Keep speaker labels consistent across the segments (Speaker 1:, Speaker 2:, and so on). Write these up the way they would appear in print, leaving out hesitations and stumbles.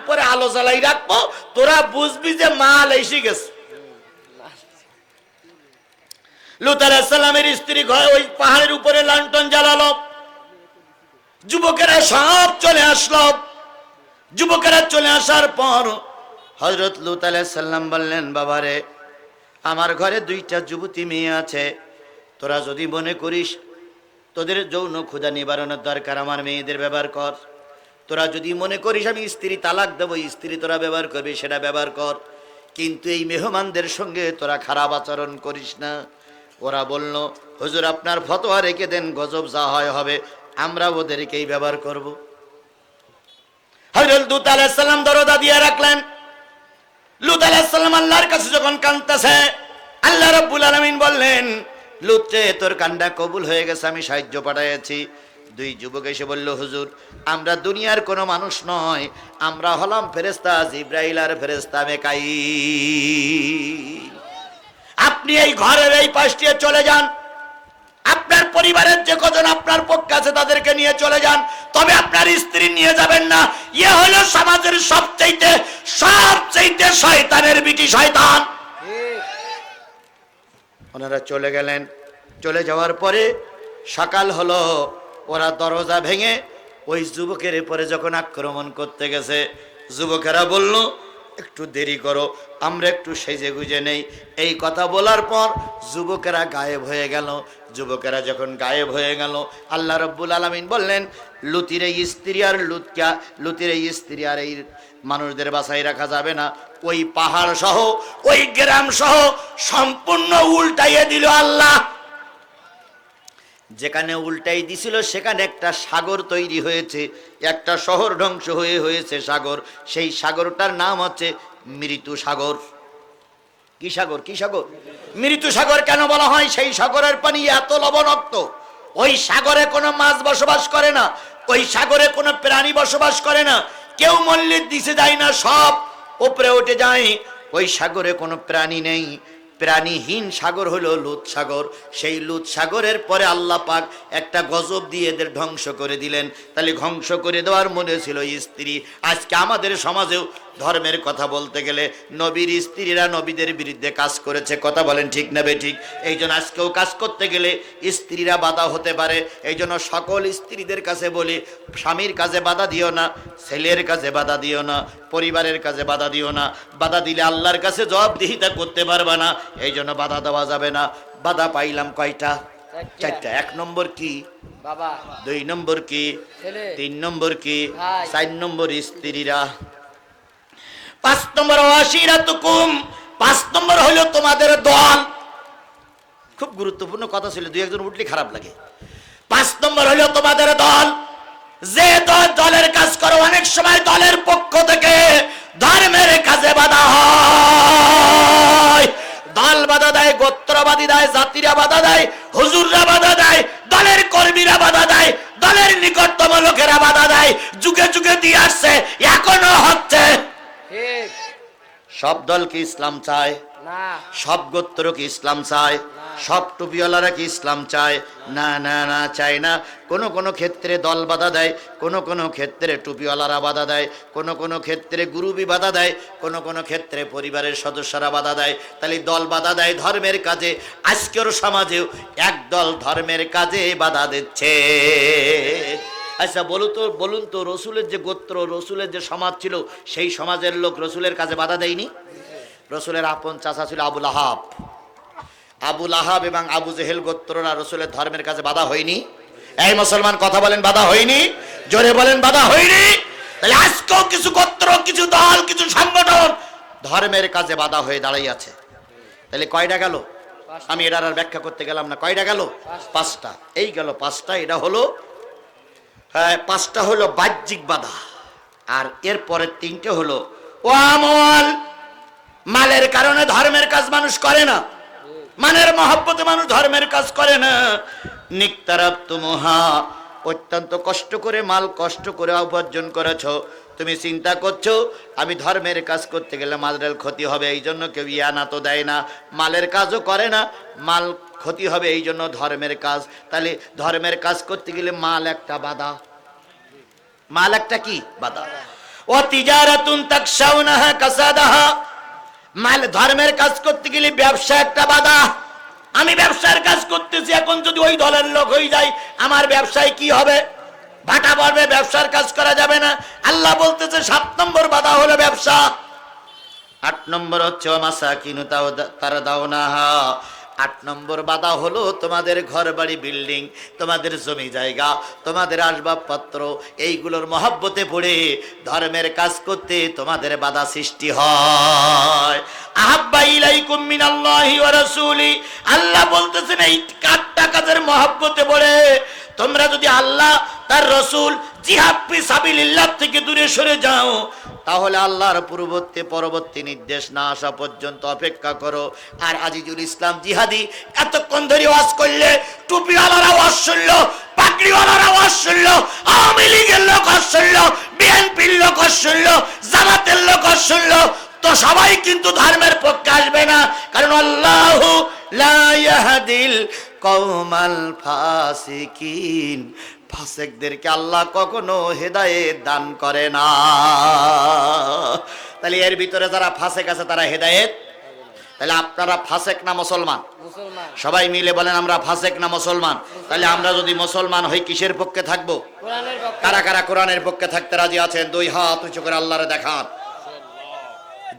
Speaker 1: উপরে আলো জ্বালাই রাখবো, তোরা বুঝবি যে মাল এসে গেছে। লূত আলাইহিস সালামের স্ত্রী ওই পাহাড়ের উপরে লণ্ঠন জ্বালালো, যুবকেরা সব চলে আসলো। যুবকেরা চলে আসার পর হযরত লূত আলাইহিস সালাম বললেন, বাবারে, আমার ঘরে 2টা যুবতী মেয়ে আছে, তোরা যদি মনে করিস তোদের যৌন ক্ষুধা নিবারণের দরকার, আমার মেয়েদের ব্যবহার কর। তোরা যদি মনে করিস আমি স্ত্রী তালাক দেবো, স্ত্রী তোরা ব্যবহার করবি, সেটা ব্যবহার কর, কিন্তু এই মেহমানদের সঙ্গে তোরা খারাপ আচরণ করিস না। ওরা বলল, হুজুর আপনার ফতোয়া রেখে দেন, গজব যা হয় হবে, আমরা ওদেরকেই ব্যবহার করব। হযরত লূত আলাইহিস সালাম দরজা দিয়ে রাখলেন। লূত আলাইহিস সালাম আল্লাহর কাছে যখন কাঁদতেছে, আল্লাহ রাব্বুল আলামিন বললেন, লূত রে, তোর কান্না কবুল হয়ে গেছে, আমি সাহায্য পাঠাইছি। 2 যুবক এসে বলল, হুজুর আমরা দুনিয়ার কোনো মানুষ নয়, আমরা হলাম ফেরেশতা, জিবরাইল আর ফেরেশতা মিকাঈল। আপনি এই ঘরের এই পাশ দিয়ে চলে যান, আপনার পরিবারের যে কজন আপনার পক্ষে আছে তাদেরকে নিয়ে চলে যান, তবে আপনার স্ত্রী নিয়ে যাবেন না। ইয়ে হলো সমাজের সবচাইতে শয়তানের বিটি শয়তান। ওনারা চলে গেলেন। চলে যাওয়ার পরে সকাল হলো, ওরা দরজা ভেঙে ওই যুবকের উপরে যখন আক্রমণ করতে গেছে, যুবকেরা বলল, একটু দেরি করো, আমরা একটু সেজে গুজে নেই। এই কথা বলার পর যুবকেরা গায়েব হয়ে গেল। যুবকেরা যখন গায়েব হয়ে গেল, আল্লাহ রাব্বুল আলামিন বললেন, লূতের এই স্ত্রী আর এই মানুষদের বাসায় রাখা যাবে না। ওই পাহাড় সহ ওই গ্রাম সহ সম্পূর্ণ উল্টাইয়ে দিল আল্লাহ। যেখানে উল্টাই দিছিল সেখানে একটা সাগর তৈরি হয়েছে, একটা শহর ধ্বংস হয়েছে সাগর। সেই সাগরটার নাম হচ্ছে মৃত্যু সাগর। কি সাগর? কি সাগর? মৃত্যু সাগর কেন বলা হয়? সেই সাগরের পানি এত লবণাক্ত, ওই সাগরে কোনো মাছ বসবাস করে না, ওই সাগরে কোনো প্রাণী বসবাস করে না, কেউ মল্লির দিশে যায় না, সব উপরে উঠে যায়। ওই সাগরে কোনো প্রাণী নেই, প্রাণীহীন সাগর হলো লূত সাগর। সেই লূত সাগরের পরে আল্লাহ পাক একটা গজব দিয়ে এদের ধ্বংস করে দিলেন। তাহলে ধ্বংস করে দেওয়ার মনে ছিল স্ত্রী। আজকে আমাদের সমাজেও ধর্মের কথা বলতে গেলে নবীর স্ত্রীরা নবীদের বিরুদ্ধে কাজ করেছে, কথা বলেন ঠিক না বেঠিক? এই জন্য আজকেও কাজ করতে গেলে স্ত্রীরা বাধা হতে পারে। এই জন্য সকল স্ত্রীদের কাছে বলি, স্বামীর কাজে বাধা দিও না, ছেলের কাজে বাধা দিও না, পরিবারের কাজে বাধা দিও না। বাধা দিলে আল্লাহর কাছে জবাবদিহিতা করতে পারবা না, এই জন্য বাধা দেওয়া যাবে না। বাধা পাইলাম কয়টা? 4টা। 1 নম্বর কি? বাবা। 2 নম্বর কি? 3 নম্বর কি? 4 নম্বর স্ত্রীরা। 5 নম্বর ওয়াশিরাতুকুম, 5 নম্বর হলো তোমাদের দল। খুব গুরুত্বপূর্ণ কথা ছিল, 2-1 উঠলে খারাপ লাগে। 5 নম্বর হলো তোমাদের দল। যে দলের কাজ করো, অনেক সময় দলের পক্ষ থেকে ধর্মের কাজে বাধা হয়। দল বাধা দেয়, গোত্রবাদী দেয়, জাতিরা বাধা দেয়, হুজুররা বাধা দেয়, দলের কর্মীরা বাধা দেয়, দলের নিকটতম লোকেরা বাধা দেয়। যুগে যুগে দিয়ে আসছে, এখনো হচ্ছে। সব দল কি ইসলাম চায়? না। সব গোত্র কি ইসলাম চায়? সব টুপিওয়ালারা কি ইসলাম চায়? না না না, চায় না। কোন কোন ক্ষেত্রে দল বাধা দেয়, কোন কোন ক্ষেত্রে টুপিওয়ালারা বাধা দেয়, কোন কোন ক্ষেত্রে গুরুবি বাধা দেয়, কোন কোন ক্ষেত্রে পরিবারের সদস্যরা বাধা দেয়। তাহলে দল বাধা দেয় ধর্মের কাজে। আজকের সমাজেও এক দল ধর্মের কাজে বাধা দিচ্ছে। আচ্ছা বলুন তো রসুলের যে গোত্র, রসুলের যে সমাজ ছিল, সেই সমাজের লোক রসুলের কাজে বাধা দেয়নি? রসুলের আপন চাচা ছিল আবুল আহাব। আবুল আহাব এবং আবু জেহেল গোত্ররা রসুলের ধর্মের কাজে বাধা হয়নি? এই মুসলমান কথা বলেন, বাধা হয়নি? জোরে বলেন, বাধা হয়নি? তাহলে আজকেও কিছু গোত্র, কিছু দল, কিছু সংগঠন ধর্মের কাজে বাধা হয়ে দাঁড়াই আছে। তাহলে কয়টা গেল? আমি এটার আর ব্যাখ্যা করতে গেলাম না। কয়টা গেল? 5টা। এই গেল 5টা। এটা হলো 5টা হলো বাহ্যিক বাধা। আর এরপরে 3টে হলো ও আমল। মালের কারণে ধর্মের কাজ মানুষ করে না, মানের মহব্বতে মানুষ ধর্মের কাজ করে না। নিকতারাবতুমুহা, অত্যন্ত কষ্ট করে মাল কষ্ট করে উপার্জন করেছো, তুমি চিন্তা করছো আমি ধর্মের কাজ করতে গেলে মালের ক্ষতি হবে, এই জন্য কেউ ইয়ানা তো দেয় না, মালের কাজও করে না, মাল ক্ষতি হবে এই জন্য ধর্মের কাজ। তাহলে ধর্মের কাজ করতে গেলে মাল একটা বাধা। মাল একটা কি? বাধা। ও তিজারাতুন তাকশাউনাহা কাসাদাহা, মাল ধর্মের কাজ করতে গেলে ব্যবসা একটা বাধা। আমি ব্যবসার কাজ করতেছি, এখন যদি ওই দলের লোক হয়ে যায় আমার ব্যবসায় কি হবে? ভাটা পড়বে, ব্যবসার কাজ করা যাবে না। আল্লাহ বলতেছে 7 নম্বর বাধা হলো ব্যবসা। 8 নম্বর হচ্ছে মাসাকিনু তারদাউনাহা, 8 নম্বর বাধা হলো তোমাদের ঘর বাড়ি বিল্ডিং, তোমাদের জমি জায়গা, তোমাদের আসবাবপত্র, এইগুলোর মহব্বতে পড়ে ধর্মের কাজ করতে তোমাদের বাধা সৃষ্টি হয়। আহাব্বা ইলাইকুম মিনাল্লাহি ওয়া রাসূলি, আল্লাহ বলতেছেন এই 8টা কাজের মহব্বতে পড়ে তোমরা যদি আল্লাহ তার রাসূল জিহাদ ফি সাবিলিল্লাহ থেকে দূরে সরে যাও, তাহলে আল্লাহর পরবর্তী নির্দেশ না আসা পর্যন্ত অপেক্ষা করো। আর আজিজুল ইসলাম জিহাদি এতক্ষণ ধরে ওয়াজ করলে টুপিওয়ালার আওয়াজ শুনলো, পাগড়িওয়ালার আওয়াজ শুনলো, আওয়ামী লীগের লোক শুনলো, বিএনপির লোক শুনলো, জামাতের লোক শুনলো, তো সবাই কিন্তু ধর্মের পক্ষে আসবে না। কারণ আল্লাহু লা ইয়াহদিল কওমাল ফাসিকিন, ফাসিকদেরকে আল্লাহ কখনো হেদায়েত দান করে না। তাহলে এর ভিতরে যারা ফাসিক আছে তারা হেদায়েত, তাহলে আপনারা ফাসিক না মুসলমান? সবাই মিলে বলেন আমরা ফাসিক না মুসলমান? তাহলে আমরা যদি মুসলমান হই কিসের পক্ষে থাকবো? কারা কারা কোরআনের পক্ষে থাকতে রাজি আছেন? 2 হাত উঁচু করে আল্লাহরে দেখান,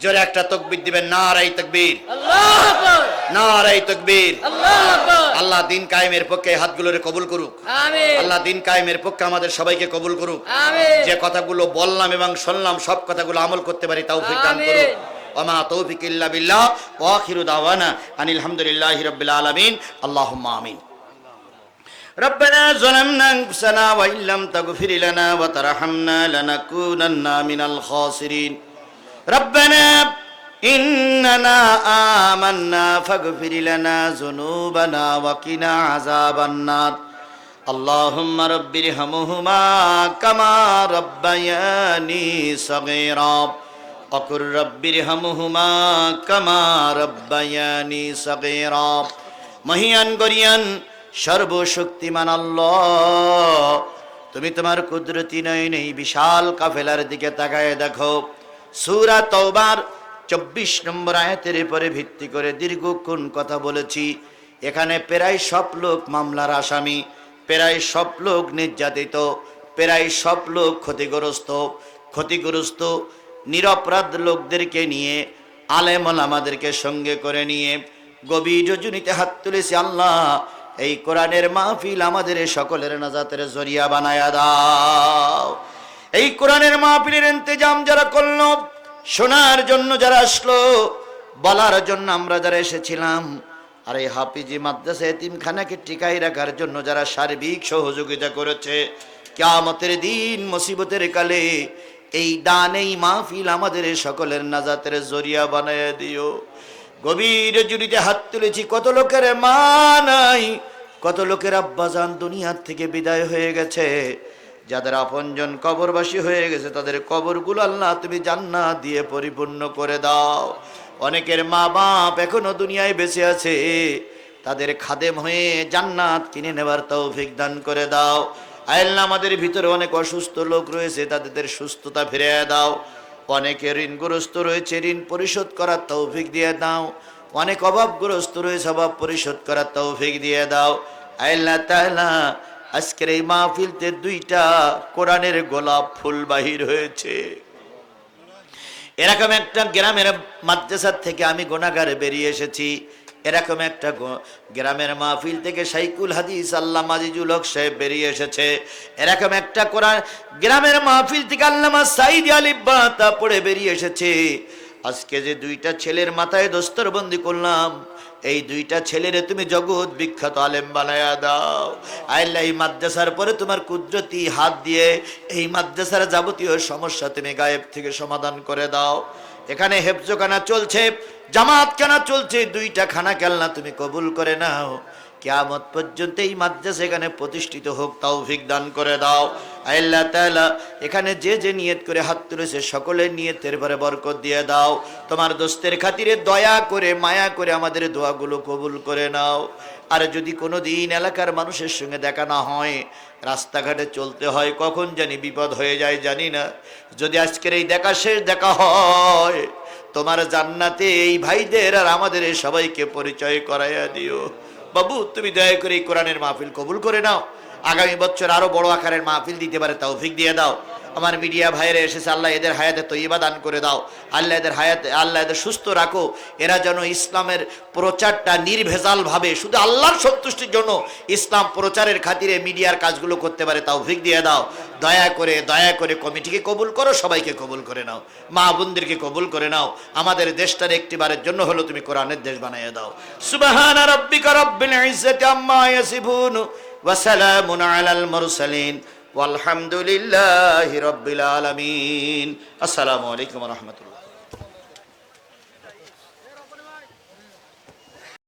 Speaker 1: জোরে একটা তাকবীর দিবেন। নারায়ে তাকবীর, আল্লাহু আকবার, নারায়ে তাকবীর, আল্লাহু আকবার। আল্লাহ দিন কায়েমের পক্ষে হাতগুলোরে কবুল করুক, আমিন। আল্লাহ দিন কায়েমের পক্ষে আমাদের সবাইকে কবুল করুক, আমিন। যে কথাগুলো বললাম এবং শুনলাম সব কথাগুলো আমল করতে পারি তৌফিক দান করুক। ওয়া মা তৌফিক ইল্লা বিল্লাহ, ওয়া আখিরু দাওয়ানা আনিল হামদুলিল্লাহি রাব্বিল আলামিন। আল্লাহুম্মা আমিন। ربنا ظلمنا أنفسنا وإن لم تغفر لنا وترحمنا لنكونن من الخاسرين ربنا إننا آمنا فاغفر لنا ذنوبنا وقنا عذاب النار اللهم رب ارحمهما كما ربياني صغيرا وقل رب ارحمهما كما ربياني صغيرا মহিয়ান গরিয়ান সর্বশক্তিমান আল্লাহ, তুমি তোমার কুদরতি নয়নে এই বিশাল কাফেলার দিকে তাকায় দেখো। সূরা তাওবার 24 নম্বর আয়াতের উপরে ভিত্তি করে দীর্ঘক্ষণ কথা বলেছি। এখানে প্রায় সব লোক মামলার আসামি, প্রায় সব লোক নির্যাতিত, প্রায় সব লোক ক্ষতিগ্রস্ত নিরপরাধ লোকদেরকে নিয়ে, আলেম ওলামাদেরকে সঙ্গে করে নিয়ে গভীর রজনীতে হাত তুলেছি। আল্লাহ এই কোরআনের মাহফিল আমাদের সকলের নাজাতের জরিয়া বানায়া দাও। এই কোরআনের মাহফিলের ইন্তজাম যারা করলো, শোনার জন্য যারা আসলো, বলার জন্য আমরা যারা এসেছিলাম, আর এই হাফিজি মাদ্রাসা এতিমখানাকে টিকাই রাখার জন্য যারা সার্বিক সহযোগিতা করেছে, কিয়ামতের দিন মুসিবতের কালে এই দান, এই মাহফিল আমাদের সকলের নাজাতের জরিয়া বানায়া দিও। গভীর জুড়িতে হাত তুলেছি। কত লোকের মা নাই, কত লোকের আব্বাজান দুনিয়ার থেকে বিদায় হয়ে গেছে, যাদের আপনজন কবরবাসী হয়ে গেছে, তাদের কবরগুলো আল্লাহ তুমি জান্নাত দিয়ে পরিপূর্ণ করে দাও। অনেকের মা বাপ এখনো দুনিয়ায় বেঁচে আছে, তাদের খাদেম হয়ে জান্নাত কিনে নেবার তৌফিক দান করে দাও। আল্লাহ আমাদের ভিতরে অনেক অসুস্থ লোক রয়েছে, তাদের সুস্থতা ফিরিয়ে দাও। অনেকে ঋণগ্রস্ত রয়েছে, ঋণ পরিশোধ করার তৌফিক দিয়ে দাও। অনেক অভাবগ্রস্ত রয়েছে, অভাব পরিশোধ করার তৌফিক দিয়ে দাও। আল্লাহ তাআলা আজকের এই মাহফিলতে 2টা কোরআনের গোলাপ ফুল বাহির হয়েছে। এরকম একটা গ্রামের মাদ্রাসা থেকে আমি গুনাহগারে বেরিয়ে এসেছি। এরকম একটা গ্রামের মাহফিল থেকে শাইখুল হাদিস আল্লামা আজিজুল হক সাহেব বেরিয়ে এসেছে। এরকম একটা কোরআন গ্রামের মাহফিল থেকে আল্লামা সাঈদ আলী বাতা পড়ে বেরিয়ে এসেছে। আজকে যে 2টা ছেলের মাথায় দস্তরবন্দি করলাম, এই 2টা ছেলেরে তুমি জগৎ বিখ্যাত আলেম বানায়া দাও। আল্লাহ এই মাদ্রাসার পরে তোমার কুদরতি হাত দিয়ে এই মাদ্রাসার যাবতীয় সমস্যা তুমি গায়েব থেকে সমাধান করে দাও। এখানে হেফজখানা চলছে, জামাত খানা চলছে, 2টা খানা আল্লাহ তুমি কবুল করে নাও। কিয়ামত পর্যন্ত এই মাদ্রাসা এখানে প্রতিষ্ঠিত হোক, তৌফিক দান করে দাও। আল্লাহ তাআলা এখানে যে যে নিয়ত করে হাত তুলেছে সকলের নিয়তের পরে বরকত দিয়ে দাও। তোমার দোস্তের খাতিরে দয়া করে মায়া করে আমাদের দোয়াগুলো কবুল করে নাও। আর যদি কোনো দিন এলাকার মানুষের সঙ্গে দেখা না হয়, রাস্তাঘাটে চলতে হয়, কখন জানি বিপদ হয়ে যায় জানি না, যদি আজকের এই দেখা শেষ দেখা হয়, তোমার জান্নাতে এই ভাইদের আর আমাদের এই সবাইকে পরিচয় করাইয়া দিও। বাবু তুমি দয়া করে এই কোরআনের মাহফিল কবুল করে নাও। আগামী বছর আরো বড় আকারের মাহফিল দিতে পারে তৌফিক দিয়ে দাও। আমার মিডিয়া ভাইরা এসেছে, আল্লাহ এদের হায়াতে তৈয়বা দান করে দাও। আল্লাহ এদের হায়াতে, আল্লাহ এদের সুস্থ রাখো। এরা যেন ইসলামের প্রচারটা নির্ভেজাল ভাবে শুধু আল্লাহর সন্তুষ্টির জন্য ইসলাম প্রচারের খাতিরে মিডিয়ার কাজগুলো করতে পারে তৌফিক দিয়ে দাও। দয়া করে কমিটিকে কবুল করো, সবাইকে কবুল করে নাও, মা বোনদেরকে কবুল করে নাও। আমাদের দেশটার একটিবারের জন্য হলো তুমি কোরআনের দেশ বানাইয়া দাও। সুবহানা রাব্বিকা রাব্বিল ইজ্জাতি আম্মা ইয়াসিফুন ওয়া সালামুন আলাল মুরসালিন ওয়ালহামদুলিল্লাহি রাব্বিল আলামিন। আসসালামু আলাইকুম ওয়া রাহমাতুল্লাহ।